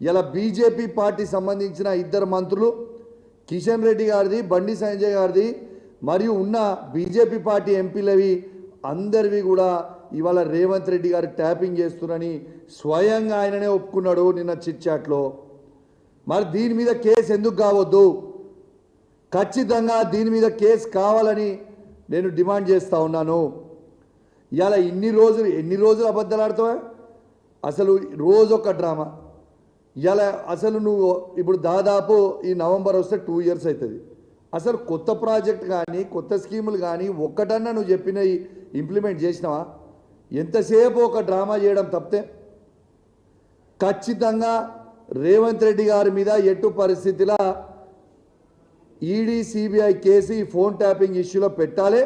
ఇలా BJP party సంబంధించిన ఇద్దరు మంత్రులు కిషన్ రెడ్డి గారిది, బండి సంజయ్ గారిది మరియు ఉన్న బీజేపీ పార్టీ ఎంపీలవి అందరివి కూడా ఇవాళ రేవంత్ రెడ్డి గారు ట్యాపింగ్ చేస్తున్నారని స్వయంగా ఆయననే ఒప్పుకున్నాడు నిన్న చిట్ చాట్లో. మరి దీని మీద కేసు ఎందుకు కావద్దు? ఖచ్చితంగా దీని మీద కేసు కావాలని నేను డిమాండ్ చేస్తూ ఉన్నాను. ఇవాళ ఎన్ని రోజులు అబద్ధాలు ఆడతావా? అసలు రోజు ఒక డ్రామా. ఇవాళ అసలు నువ్వు ఇప్పుడు దాదాపు ఈ నవంబర్ వస్తే 2 years అవుతుంది. అసలు కొత్త ప్రాజెక్ట్ కానీ కొత్త స్కీములు కానీ ఒక్కటన్నా నువ్వు చెప్పినవి ఇంప్లిమెంట్ చేసినావా? ఎంతసేపు ఒక డ్రామా చేయడం తప్పితే ఖచ్చితంగా రేవంత్ రెడ్డి గారి మీద ఎటు పరిస్థితిలో ఈడీ సిబిఐ కేసు ఈ ఫోన్ ట్యాపింగ్ ఇష్యూలో పెట్టాలి.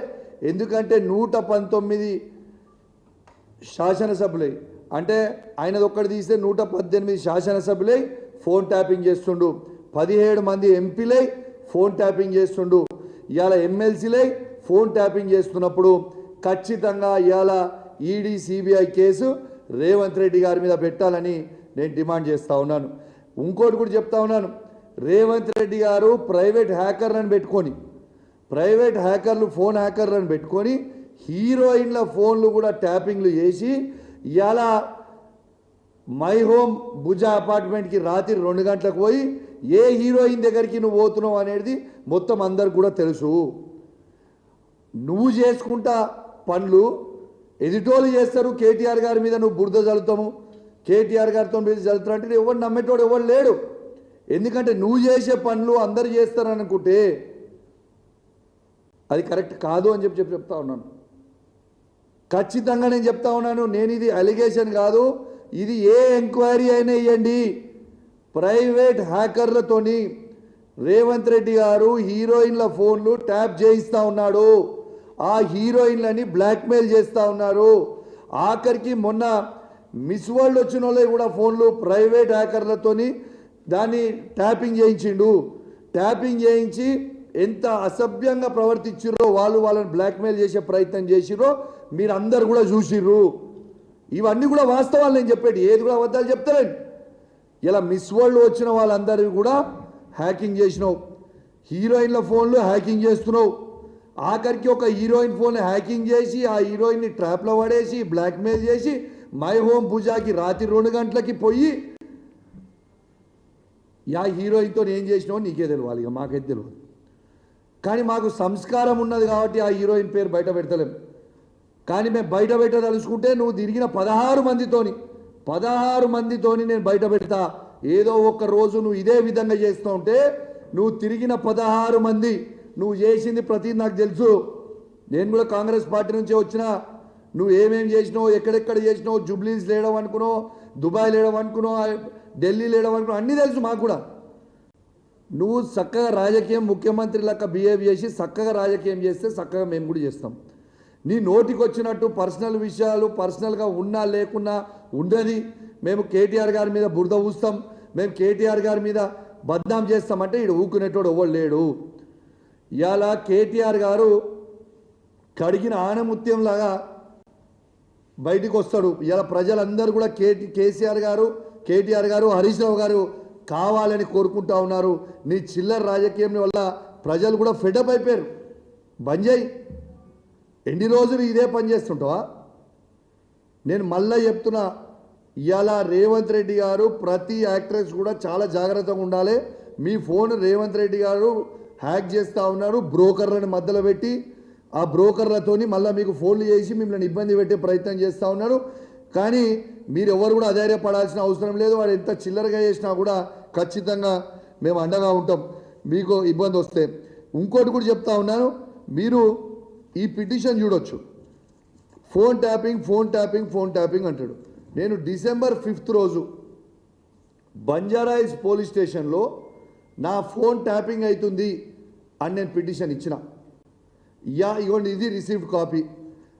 ఎందుకంటే 119 శాసనసభ్యులై, అంటే ఆయనది ఒక్కటి తీస్తే 118 శాసనసభ్యులై ఫోన్ ట్యాపింగ్ చేస్తుండు, 17 మంది ఎంపీలై ఫోన్ ట్యాపింగ్ చేస్తుండు, ఇవాళ ఎమ్మెల్సీలై ఫోన్ ట్యాపింగ్ చేస్తున్నప్పుడు ఖచ్చితంగా ఇవాళ ED CBI case Revanth Reddy గారి మీద పెట్టాలని నేను డిమాండ్ చేస్తూ ఉన్నాను. ఇంకోటి కూడా చెప్తా ఉన్నాను, రేవంత్ రెడ్డి గారు ప్రైవేట్ హ్యాకర్లను పెట్టుకొని, ప్రైవేట్ హ్యాకర్లు ఫోన్ హ్యాకర్లను పెట్టుకొని హీరోయిన్ల ఫోన్లు కూడా ట్యాపింగ్లు చేసి ఇవాళ మై హోమ్ భుజా అపార్ట్మెంట్కి రాత్రి 2 గంటలకు పోయి ఏ హీరోయిన్ దగ్గరికి నువ్వు పోతున్నావు అనేది మొత్తం అందరికి కూడా తెలుసు. నువ్వు చేసుకుంటా పనులు ఎదిటోళ్ళు చేస్తారు. కేటీఆర్ గారి మీద నువ్వు బురద చల్లుతాము, కేటీఆర్ గారితో మీద చల్లుతారు అంటే ఎవరు నమ్మేటోడు ఎవరు లేడు. ఎందుకంటే నువ్వు చేసే పనులు అందరు చేస్తారనుకుంటే అది కరెక్ట్ కాదు అని చెప్తా ఉన్నాను. ఖచ్చితంగా నేను చెప్తా ఉన్నాను, నేను ఇది అలిగేషన్ కాదు, ఇది ఏ ఎంక్వైరీ అయినా ఇవ్వండి. ప్రైవేట్ హ్యాకర్లతోని రేవంత్ రెడ్డి గారు హీరోయిన్ల ఫోన్లు ట్యాప్ చేయిస్తూ ఉన్నాడు, ఆ హీరోయిన్లని బ్లాక్మెయిల్ చేస్తూ ఉన్నారు. ఆఖరికి మొన్న మిస్ వరల్డ్ వచ్చిన వాళ్ళే కూడా ఫోన్లు ప్రైవేట్ హ్యాకర్లతోని దాన్ని ట్యాపింగ్ చేయించిండు. ట్యాపింగ్ చేయించి ఎంత అసభ్యంగా ప్రవర్తించిర్రో, వాళ్ళని బ్లాక్మెయిల్ చేసే ప్రయత్నం చేసిర్రో మీరు అందరు కూడా చూసిర్రు. ఇవన్నీ కూడా వాస్తవాలు నేను చెప్పేది, ఏది కూడా అబద్ధాలు చెప్తారండి. ఇలా మిస్ వరల్డ్ వచ్చిన వాళ్ళందరివి కూడా హ్యాకింగ్ చేసినావు, హీరోయిన్ల ఫోన్లు హ్యాకింగ్ చేస్తున్నావు. ఆఖరికి ఒక హీరోయిన్ ఫోన్ హ్యాకింగ్ చేసి ఆ హీరోయిన్ని ట్రాప్లో పడేసి బ్లాక్మెయిల్ చేసి మై హోమ్ పూజాకి రాత్రి 2 గంటలకి పోయి యా హీరోయిన్తో ఏం చేసినావో నీకే తెలియాలి, ఇక మాకైతే తెలియదు. కానీ మాకు సంస్కారం ఉన్నది కాబట్టి ఆ హీరోయిన్ పేరు బయట పెడతలేం. కానీ మేము బయట పెట్టదలుచుకుంటే నువ్వు తిరిగిన 16 మందితోని నేను బయట పెడతా. ఏదో ఒక రోజు నువ్వు ఇదే విధంగా చేస్తూ ఉంటే నువ్వు తిరిగిన 16 మంది నువ్వు చేసింది ప్రతి నాకు తెలుసు. నేను కూడా కాంగ్రెస్ పార్టీ నుంచే వచ్చినా. నువ్వు ఏమేమి చేసినావు, ఎక్కడెక్కడ చేసినావు, జూబ్లీస్ లేయడం అనుకున్నావు, దుబాయ్ లేయడం అనుకున్నావు, ఢిల్లీ లేయడం అనుకున్నావు, అన్నీ తెలుసు మాకు కూడా. నువ్వు చక్కగా రాజకీయం ముఖ్యమంత్రి లెక్క బిహేవ్ చేసి చక్కగా రాజకీయం చేస్తే చక్కగా మేము కూడా చేస్తాం. నీ నోటికి వచ్చినట్టు పర్సనల్ విషయాలు పర్సనల్గా ఉన్నా లేకున్నా ఉండది. మేము కేటీఆర్ గారి మీద బురద ఊస్తాం, మేము కేటీఆర్ గారి మీద బద్నాం చేస్తామంటే ఈడు ఊకునేటోడు ఎవరు లేడు. ఇవాళ కేటీఆర్ గారు కడిగిన ఆనముత్యంలాగా బయటికి వస్తాడు. ఇవాళ ప్రజలందరూ కూడా కేటీఆర్ గారు హరీష్ రావు గారు కావాలని కోరుకుంటా ఉన్నారు. నీ చిల్లర రాజకీయం వల్ల ప్రజలు కూడా ఫెడప్ అయిపోయారు. బంద్ చేయి, ఎన్ని రోజులు ఇదే పని చేస్తుంటావా? నేను మళ్ళీ చెప్తున్నా, ఇవాళ రేవంత్ రెడ్డి గారు ప్రతి యాక్ట్రెస్ కూడా చాలా జాగ్రత్తగా ఉండాలి. మీ ఫోన్ రేవంత్ రెడ్డి గారు హ్యాక్ చేస్తూ ఉన్నారు, బ్రోకర్లను మధ్యలో పెట్టి ఆ బ్రోకర్లతోని మళ్ళీ మీకు ఫోన్లు చేసి మిమ్మల్ని ఇబ్బంది పెట్టే ప్రయత్నం చేస్తూ ఉన్నారు. కానీ మీరు ఎవరు కూడా అధైర్యపడాల్సిన అవసరం లేదు. వాడు ఎంత చిల్లరగా చేసినా కూడా ఖచ్చితంగా మేము అండగా ఉంటాం మీకు ఇబ్బంది వస్తే. ఇంకోటి కూడా చెప్తా ఉన్నాను, మీరు ఈ పిటిషన్ చూడొచ్చు. ఫోన్ ట్యాపింగ్ అంటాడు. నేను December 5th రోజు బంజారాయిల్స్ పోలీస్ స్టేషన్లో నా ఫోన్ ట్యాపింగ్ అవుతుంది అని నేను పిటిషన్ ఇచ్చిన. ఇగోండి, ఇది రిసీవ్డ్ కాపీ.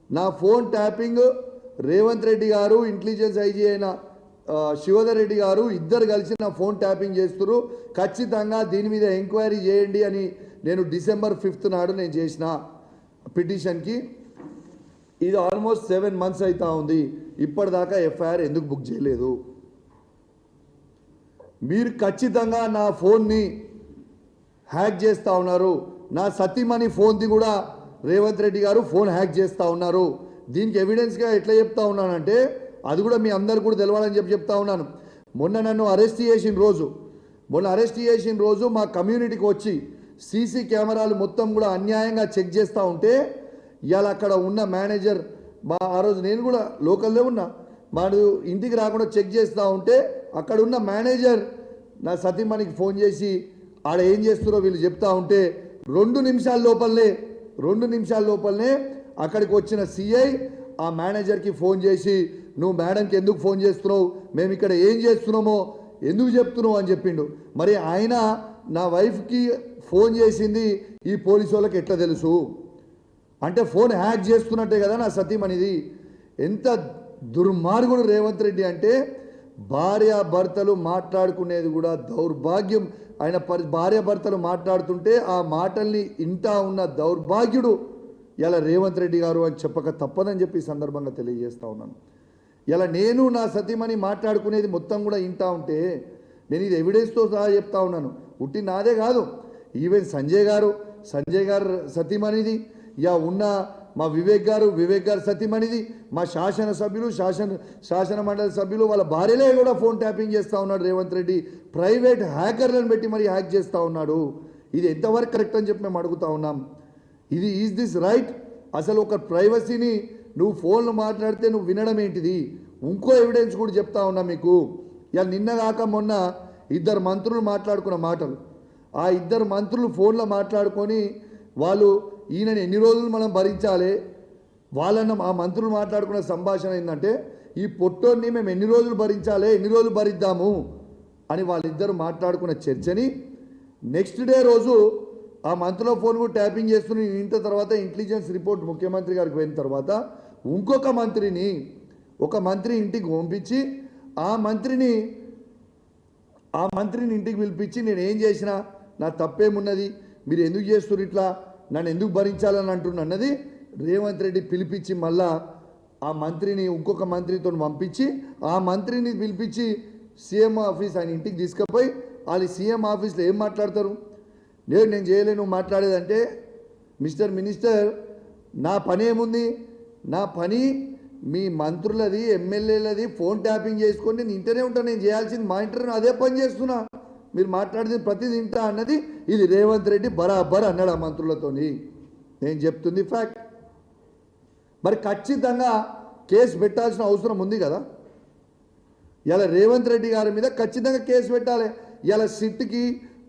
నా ఫోన్ ట్యాపింగ్ రేవంత్ రెడ్డి గారు, ఇంటెలిజెన్స్ ఐజీ అయిన శివధర్ రెడ్డి గారు ఇద్దరు కలిసి నా ఫోన్ ట్యాపింగ్ చేస్తున్నారు, ఖచ్చితంగా దీని మీద ఎంక్వైరీ చేయండి అని నేను December 5th నాడు నేను చేసిన పిటిషన్కి. ఇది ఆల్మోస్ట్ 7 months అవుతా ఉంది, ఇప్పటిదాకా ఎఫ్ఐఆర్ ఎందుకు బుక్ చేయలేదు? మీరు ఖచ్చితంగా నా ఫోన్ని హ్యాక్ చేస్తూ ఉన్నారు, నా సతీమణి ఫోన్ది కూడా రేవంత్ రెడ్డి గారు ఫోన్ హ్యాక్ చేస్తూ ఉన్నారు. దీనికి ఎవిడెన్స్గా ఎట్లా చెప్తా ఉన్నానంటే అది కూడా మీ అందరు కూడా తెలవాలని చెప్తా ఉన్నాను. మొన్న నన్ను అరెస్ట్ చేసిన రోజు మా కమ్యూనిటీకి వచ్చి సీసీ కెమెరాలు మొత్తం కూడా అన్యాయంగా చెక్ చేస్తూ ఉంటే ఇవాళ అక్కడ ఉన్న మేనేజర్ ఆ రోజు నేను కూడా లోకల్లో ఉన్నా, వాడు ఇంటికి రాకుండా చెక్ చేస్తూ ఉంటే అక్కడ ఉన్న మేనేజర్ నా సతీమణికి ఫోన్ చేసి ఆడ ఏం చేస్తున్నారో వీళ్ళు చెప్తా ఉంటే 2 నిమిషాల లోపలనే అక్కడికి వచ్చిన సిఐ ఆ మేనేజర్కి ఫోన్ చేసి నువ్వు మేడంకి ఎందుకు ఫోన్ చేస్తున్నావు, మేము ఇక్కడ ఏం చేస్తున్నామో ఎందుకు చెప్తున్నావు అని చెప్పిండు. మరి ఆయన నా వైఫ్కి ఫోన్ చేసింది ఈ పోలీసు వాళ్ళకి ఎట్లా తెలుసు అంటే ఫోన్ హ్యాక్ చేస్తున్నట్టే కదా నా సతీమణిది. ఎంత దుర్మార్గుడు రేవంత్ రెడ్డి అంటే భార్యాభర్తలు మాట్లాడుకునేది కూడా దౌర్భాగ్యం. ఆయన భార్యాభర్తలు మాట్లాడుతుంటే ఆ మాటల్ని ఇంటా ఉన్న దౌర్భాగ్యుడు ఇలా రేవంత్ రెడ్డి గారు అని చెప్పక తప్పదని చెప్పి ఈ సందర్భంగా తెలియజేస్తా ఉన్నాను. ఇలా నేను నా సతీమణి మాట్లాడుకునేది మొత్తం కూడా ఇంటా ఉంటే నేను ఇది ఎవిడెన్స్తో సహా చెప్తా ఉన్నాను. ఉట్టి నాదే కాదు, ఈవెన్ సంజయ్ గారు సతీమణిది, ఉన్న మా వివేక్ గారు సతీమణిది, మా శాసన మండలి సభ్యులు వాళ్ళ భార్యలే కూడా ఫోన్ ట్యాపింగ్ చేస్తూ ఉన్నాడు రేవంత్ రెడ్డి. ప్రైవేట్ హ్యాకర్లను పెట్టి మరి హ్యాక్ చేస్తూ ఉన్నాడు. ఇది ఎంతవరకు కరెక్ట్ అని చెప్పి మేము అడుగుతా ఉన్నాం. Is this right? అసలు ఒక ప్రైవసీని నువ్వు ఫోన్లు మాట్లాడితే నువ్వు వినడం ఏంటిది? ఇంకో ఎవిడెన్స్ కూడా చెప్తా ఉన్నా మీకు. ఇలా నిన్నగాక మొన్న 2 మంత్రులు మాట్లాడుకున్న మాటలు, ఆ 2 మంత్రులు ఫోన్లో మాట్లాడుకొని వాళ్ళు ఈయనని ఎన్ని రోజులు మనం భరించాలి, ఆ మంత్రులు మాట్లాడుకున్న సంభాషణ ఏంటంటే ఈ పొట్టోన్ని మేము ఎన్ని రోజులు భరించాలి, ఎన్ని రోజులు భరిద్దాము అని వాళ్ళిద్దరు మాట్లాడుకున్న చర్చని నెక్స్ట్ డే రోజు ఆ మంత్రిలో ఫోన్ కూడా ట్యాపింగ్ చేస్తున్న ఇంత తర్వాత ఇంటెలిజెన్స్ రిపోర్ట్ ముఖ్యమంత్రి గారికి పోయిన తర్వాత ఇంకొక మంత్రి ఇంటికి పంపించి ఆ మంత్రిని ఇంటికి పిలిపించి నేను ఏం చేసినా నా తప్పేమున్నది, మీరు ఎందుకు చేస్తున్నారు ఇట్లా, నన్ను ఎందుకు భరించాలని అంటున్నది రేవంత్ రెడ్డి పిలిపించి మళ్ళా ఆ మంత్రిని ఇంకొక మంత్రితో పంపించి ఆ మంత్రిని పిలిపించి సీఎం ఆఫీస్ ఆయన ఇంటికి తీసుకుపోయి వాళ్ళు సీఎం ఆఫీస్లో ఏం మాట్లాడతారు, నేను చేయలేను నువ్వు మాట్లాడేదంటే మిస్టర్ మినిస్టర్ నా పని ఏముంది, నా పని మీ మంత్రులది ఎమ్మెల్యేలది ఫోన్ ట్యాపింగ్ చేసుకొని నేను ఇంటనే ఉంటాను, నేను చేయాల్సింది మా ఇంటర్వ్యూ అదే పని చేస్తున్నా, మీరు మాట్లాడింది ప్రతిదీ ఇంటా అన్నది ఇది రేవంత్ రెడ్డి బరాబర్ అన్నాడు ఆ మంత్రులతోని. నేను చెప్తుంది ఫ్యాక్ట్. మరి ఖచ్చితంగా కేసు పెట్టాల్సిన అవసరం ఉంది కదా. ఇలా రేవంత్ రెడ్డి గారి మీద ఖచ్చితంగా కేసు పెట్టాలి. ఇలా సిట్కి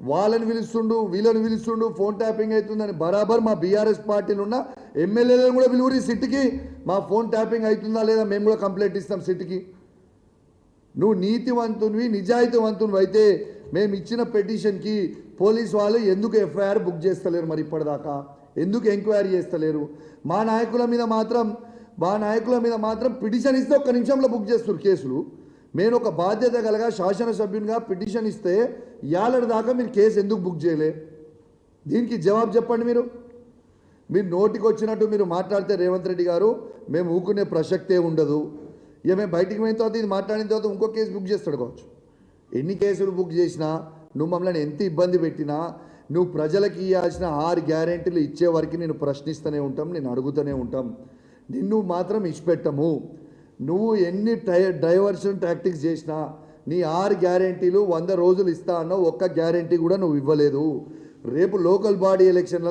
వాళ్ళని పిలుస్తుండు వీళ్ళని పిలుస్తుండు ఫోన్ ట్యాపింగ్ అవుతుందని బరాబర్ మా బీఆర్ఎస్ పార్టీలు ఉన్న ఎమ్మెల్యేలను కూడా పిలువురి సిట్కి, మా ఫోన్ ట్యాపింగ్ అవుతుందా లేదా మేము కూడా కంప్లైంట్ ఇస్తాం సిట్కి. నువ్వు నీతివంతునివి నిజాయితీవంతునివి అయితే మేము ఇచ్చిన పిటిషన్కి పోలీస్ వాళ్ళు ఎందుకు ఎఫ్ఐఆర్ బుక్ చేస్తలేరు, మరి ఇప్పటిదాకా ఎందుకు ఎంక్వైరీ చేస్తలేరు? మా నాయకుల మీద మాత్రం పిటిషన్ ఇస్తే 1 నిమిషంలో బుక్ చేస్తారు కేసులు. నేను ఒక బాధ్యత కలగా శాసనసభ్యునిగా పిటిషన్ ఇస్తే ఏళ్ళ దాకా మీరు కేసు ఎందుకు బుక్ చేయలే? దీనికి జవాబు చెప్పండి. మీరు నోటికి వచ్చినట్టు మీరు మాట్లాడితే రేవంత్ రెడ్డి గారు మేము ఊకునే ప్రసక్తే ఉండదు. ఇక మేము బయటికి పోయిన తర్వాత ఇది మాట్లాడిన తర్వాత ఇంకో కేసు బుక్ చేస్తాడు కావచ్చు. ఎన్ని కేసులు బుక్ చేసినా నువ్వు మమ్మల్ని ఎంత ఇబ్బంది పెట్టినా నువ్వు ప్రజలకు ఇవ్వాల్సిన 6 గ్యారెంటీలు ఇచ్చే వరకు నేను ప్రశ్నిస్తూనే ఉంటాం, నేను అడుగుతూనే ఉంటాం. నిన్ను మాత్రం ఇచ్చిపెట్టము. నువ్వు ఎన్ని డైవర్షన్ టాక్టిక్స్ చేసినా నీ 6 గ్యారెంటీలు 100 రోజులు ఇస్తా అన్నావు, ఒక్క గ్యారెంటీ కూడా నువ్వు ఇవ్వలేదు. రేపు లోకల్ బాడీ ఎలక్షన్లలో